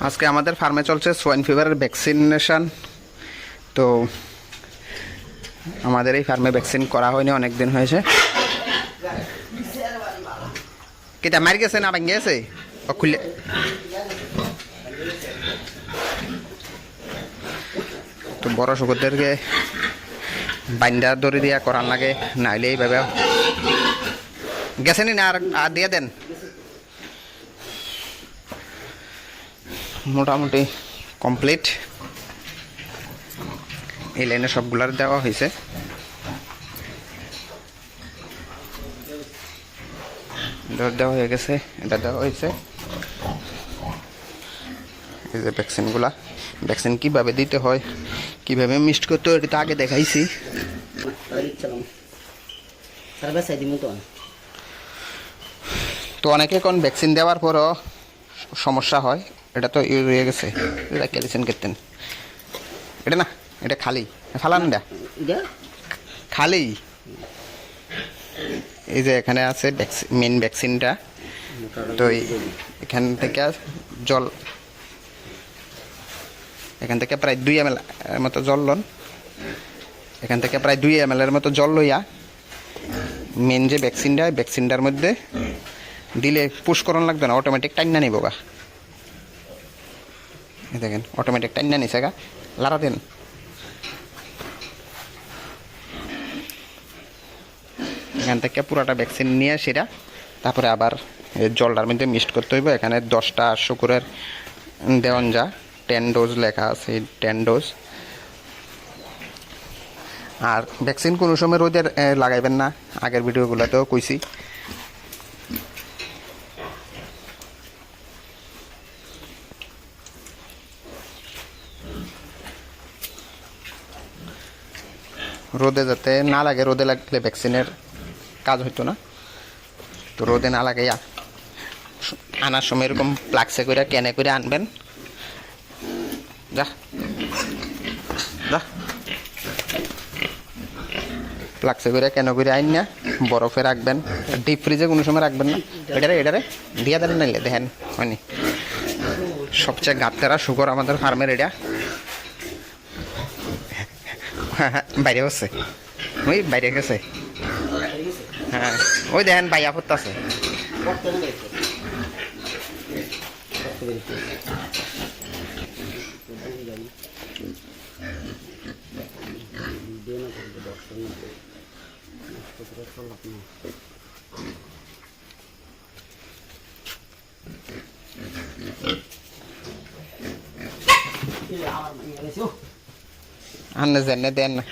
আজকে আমাদের ফার্মে চলছে সোয়াইন ফিভারের ভ্যাকসিনেশন। তো আমাদের এই ফার্মে ভ্যাকসিন করা হয়নি, অনেক দিন হয়েছে। কিটা মার গেছে না ভাঙ গেছে খুলে? তো বড় শুকুরদেরকে বাইন্দা দড়ি দিয়া করার লাগে, নাইলে এইভাবে গেছেনি না। আর দিয়ে দেন, মোটামুটি কমপ্লিট। এই লাইনে সবগুলার দেওয়া হয়েছে। দেওয়া হয়ে গেছে, এটা দেওয়া হয়েছে। এই যে ভ্যাকসিনগুলা, ভ্যাকসিন কীভাবে দিতে হয়, কীভাবে মিক্সড করতে হয়, এটা তো আগে দেখাইছি। তো অনেকে কোন ভ্যাকসিন দেওয়ার পরও সমস্যা হয়। এটা তো ইউজ হয়ে গেছে, এটা ক্যালসিয়াম কেতেন। এটা না, এটা খালি ফালান দা খালি। এই যে এখানে আছে মেন ভ্যাকসিনটা। তো এখান থেকে জল, এখান থেকে প্রায় 2 ml এর মতো জল লন। এখান থেকে প্রায় 2 ml এর মতো জল লইয়া মেন যে ভ্যাকসিনটা, ভ্যাকসিনটার মধ্যে দিলে পুশ করন লাগবে না, অটোমেটিক টাইনা নিব গা। দেখেন অটোমেটিক টাইনা নিছে গা, লাড়া দেন। এখান থেকে পুরাটা ভ্যাকসিন নিয়ে সেটা তারপরে আবার জলটার মধ্যে মিক্সড করতে হইব। এখানে 10টা শুকুরের দেওয়ান যা 10 ডোজ লেখা আছে, 10 ডোজ। আর ভ্যাকসিন কোনো সময় রোদে লাগাইবেন না, আগের ভিডিওগুলোতেও কইছি। রোদে যাতে না লাগে, রোদে লাগলে ভ্যাকসিনের কাজ হইতো না। তো রোদে না লাগাইয়া আনার সময় এরকম প্লাক্সে করে ক্যানে করে আনবেন। যা যা প্লাক্সে করে কেন করে আইন না, বরফে রাখবেন, ডিপ ফ্রিজে কোনো সময় রাখবেন না। এটারে দিয়া দেন নাইলে দেখেন হয়নি। সবচেয়ে গাত্তারা শুকর আমাদের ফার্মের এটা। বাইরে হচ্ছে, ওই বাইরে গেছে। হ্যাঁ ওই দেখেন বাইয়া পড়তেছে। আন্নে জেনে দেন না,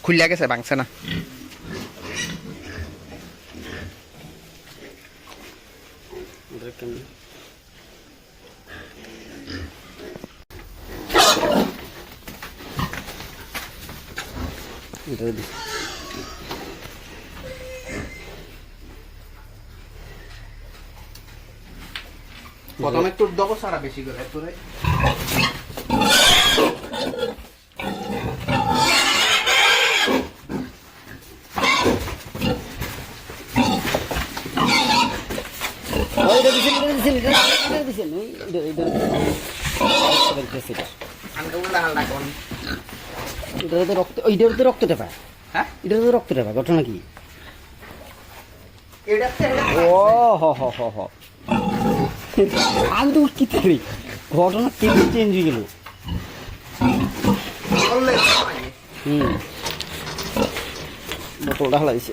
খুলিয়া গেছে, ভাঙছে না। প্রথমে একটু দেবো সারা বেশি করে তোরে। রক্তটা পায়, হ্যাঁ এটা তো রক্তটা পায়। ঘটনা কি? ও হ আমি তো কি করি, ঘটনা কেমন চেঞ্জ হয়ে গেল। বোতলটা হালাইছে।